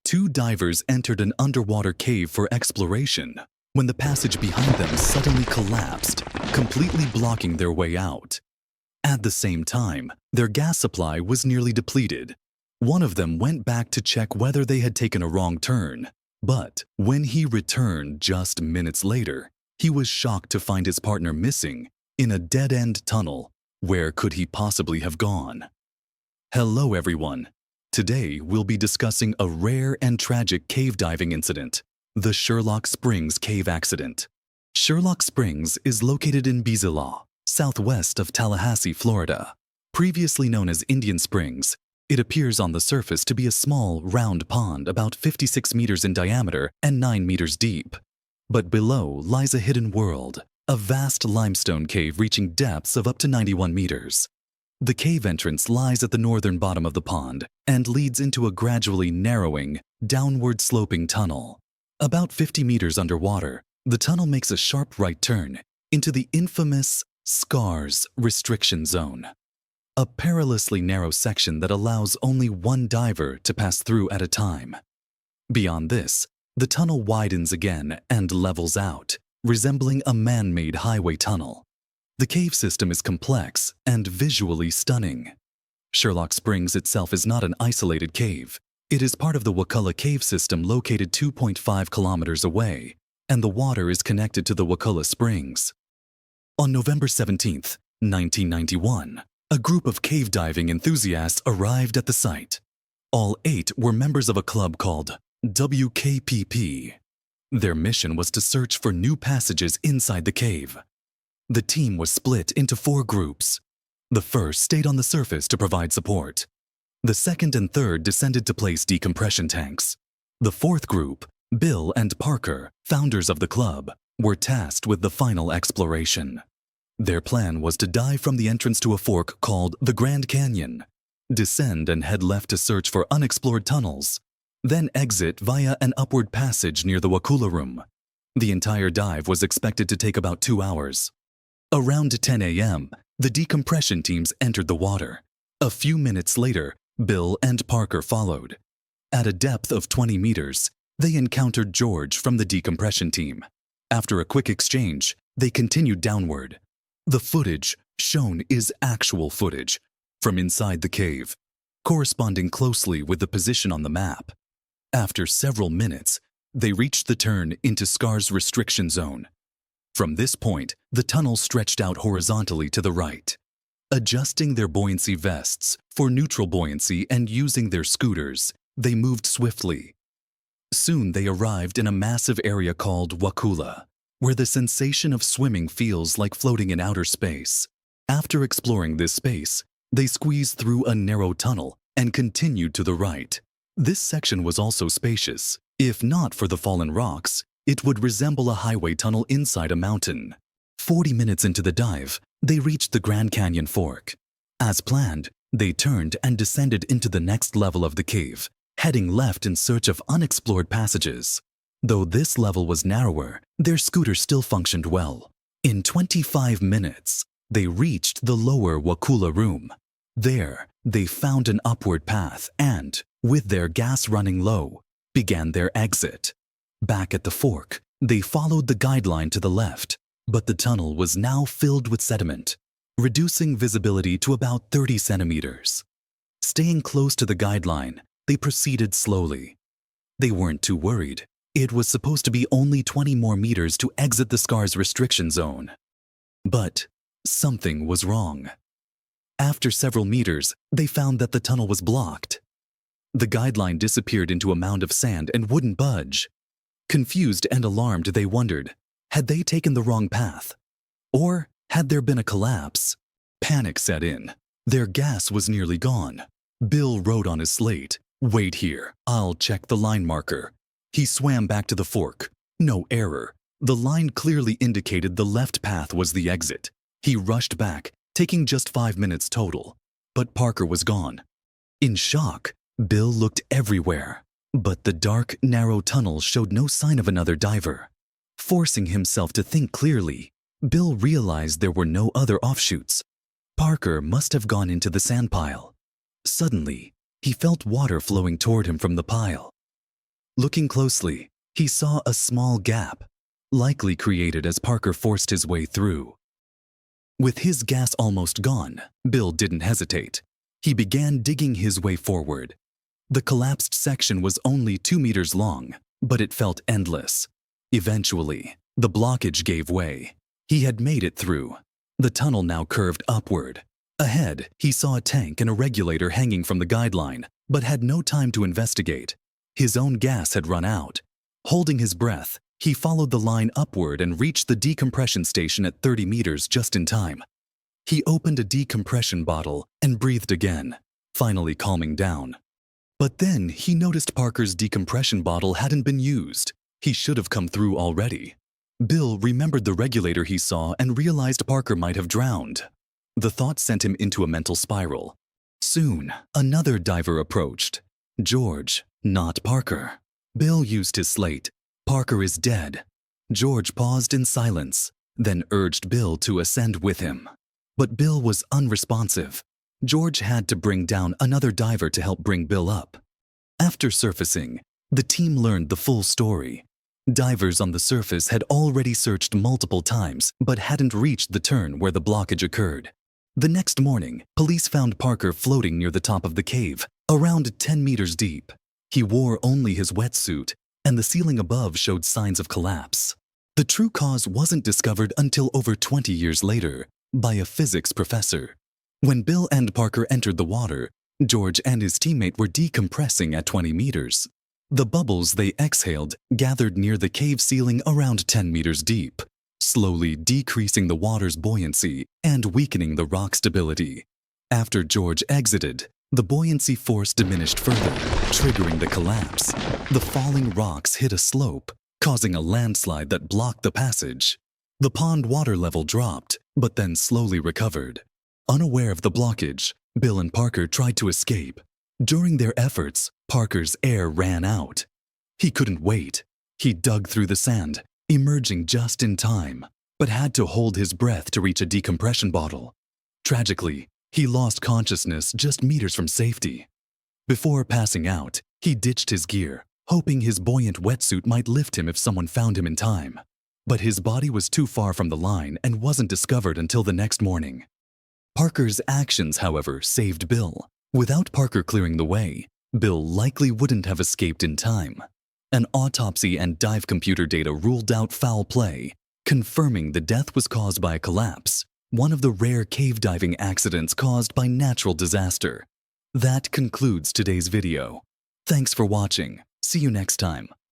Two divers entered an underwater cave for exploration when the passage behind them suddenly collapsed, completely blocking their way out. At the same time, their gas supply was nearly depleted. One of them went back to check whether they had taken a wrong turn, but when he returned just minutes later, he was shocked to find his partner missing in a dead-end tunnel. Where could he possibly have gone? Hello, everyone. Today, we'll be discussing a rare and tragic cave diving incident, the Sherlock Springs cave accident. Sherlock Springs is located in Bizilaw, southwest of Tallahassee, Florida. Previously known as Indian Springs, it appears on the surface to be a small, round pond about 56 meters in diameter and 9 meters deep. But below lies a hidden world, a vast limestone cave reaching depths of up to 91 meters. The cave entrance lies at the northern bottom of the pond and leads into a gradually narrowing, downward-sloping tunnel. About 50 meters underwater, the tunnel makes a sharp right turn into the infamous Scars Restriction Zone, a perilously narrow section that allows only one diver to pass through at a time. Beyond this, the tunnel widens again and levels out, resembling a man-made highway tunnel. The cave system is complex and visually stunning. Sherlock Springs itself is not an isolated cave. It is part of the Wakulla cave system located 2.5 kilometers away, and the water is connected to the Wakulla Springs. On November 17, 1991, a group of cave diving enthusiasts arrived at the site. All 8 were members of a club called WKPP. Their mission was to search for new passages inside the cave. The team was split into 4 groups. The first stayed on the surface to provide support. The second and third descended to place decompression tanks. The fourth group, Bill and Parker, founders of the club, were tasked with the final exploration. Their plan was to dive from the entrance to a fork called the Grand Canyon, descend and head left to search for unexplored tunnels, then exit via an upward passage near the Wakulla Room. The entire dive was expected to take about 2 hours. Around 10 a.m., the decompression teams entered the water. A few minutes later, Bill and Parker followed. At a depth of 20 meters, they encountered George from the decompression team. After a quick exchange, they continued downward. The footage shown is actual footage from inside the cave, corresponding closely with the position on the map. After several minutes, they reached the turn into Scars Restriction Zone. From this point, the tunnel stretched out horizontally to the right. Adjusting their buoyancy vests for neutral buoyancy and using their scooters, they moved swiftly. Soon they arrived in a massive area called Wakulla, where the sensation of swimming feels like floating in outer space. After exploring this space, they squeezed through a narrow tunnel and continued to the right. This section was also spacious. If not for the fallen rocks, it would resemble a highway tunnel inside a mountain. 40 minutes into the dive, they reached the Grand Canyon Fork. As planned, they turned and descended into the next level of the cave, heading left in search of unexplored passages. Though this level was narrower, their scooter still functioned well. In 25 minutes, they reached the lower Wakulla Room. There, they found an upward path and, with their gas running low, began their exit. Back at the fork, they followed the guideline to the left, but the tunnel was now filled with sediment, reducing visibility to about 30 centimeters. Staying close to the guideline, they proceeded slowly. They weren't too worried. It was supposed to be only 20 more meters to exit the Scars Restriction Zone. But something was wrong. After several meters, they found that the tunnel was blocked. The guideline disappeared into a mound of sand and wouldn't budge. Confused and alarmed, they wondered, had they taken the wrong path? Or had there been a collapse? Panic set in. Their gas was nearly gone. Bill wrote on his slate, "Wait here, I'll check the line marker." He swam back to the fork. No error. The line clearly indicated the left path was the exit. He rushed back, taking just 5 minutes total. But Parker was gone. In shock, Bill looked everywhere. But the dark, narrow tunnel showed no sign of another diver. Forcing himself to think clearly, Bill realized there were no other offshoots. Parker must have gone into the sand pile. Suddenly, he felt water flowing toward him from the pile. Looking closely, he saw a small gap, likely created as Parker forced his way through. With his gas almost gone, Bill didn't hesitate. He began digging his way forward. The collapsed section was only 2 meters long, but it felt endless. Eventually, the blockage gave way. He had made it through. The tunnel now curved upward. Ahead, he saw a tank and a regulator hanging from the guideline, but had no time to investigate. His own gas had run out. Holding his breath, he followed the line upward and reached the decompression station at 30 meters just in time. He opened a decompression bottle and breathed again, finally calming down. But then he noticed Parker's decompression bottle hadn't been used. He should have come through already. Bill remembered the regulator he saw and realized Parker might have drowned. The thought sent him into a mental spiral. Soon, another diver approached. George, not Parker. Bill used his slate. Parker is dead. George paused in silence, then urged Bill to ascend with him. But Bill was unresponsive. George had to bring down another diver to help bring Bill up. After surfacing, the team learned the full story. Divers on the surface had already searched multiple times but hadn't reached the turn where the blockage occurred. The next morning, police found Parker floating near the top of the cave, around 10 meters deep. He wore only his wetsuit, and the ceiling above showed signs of collapse. The true cause wasn't discovered until over 20 years later by a physics professor. When Bill and Parker entered the water, George and his teammate were decompressing at 20 meters. The bubbles they exhaled gathered near the cave ceiling around 10 meters deep, slowly decreasing the water's buoyancy and weakening the rock stability. After George exited, the buoyancy force diminished further, triggering the collapse. The falling rocks hit a slope, causing a landslide that blocked the passage. The pond water level dropped, but then slowly recovered. Unaware of the blockage, Bill and Parker tried to escape. During their efforts, Parker's air ran out. He couldn't wait. He dug through the sand, emerging just in time, but had to hold his breath to reach a decompression bottle. Tragically, he lost consciousness just meters from safety. Before passing out, he ditched his gear, hoping his buoyant wetsuit might lift him if someone found him in time. But his body was too far from the line and wasn't discovered until the next morning. Parker's actions, however, saved Bill. Without Parker clearing the way, Bill likely wouldn't have escaped in time. An autopsy and dive computer data ruled out foul play, confirming the death was caused by a collapse, one of the rare cave diving accidents caused by natural disaster. That concludes today's video. Thanks for watching. See you next time.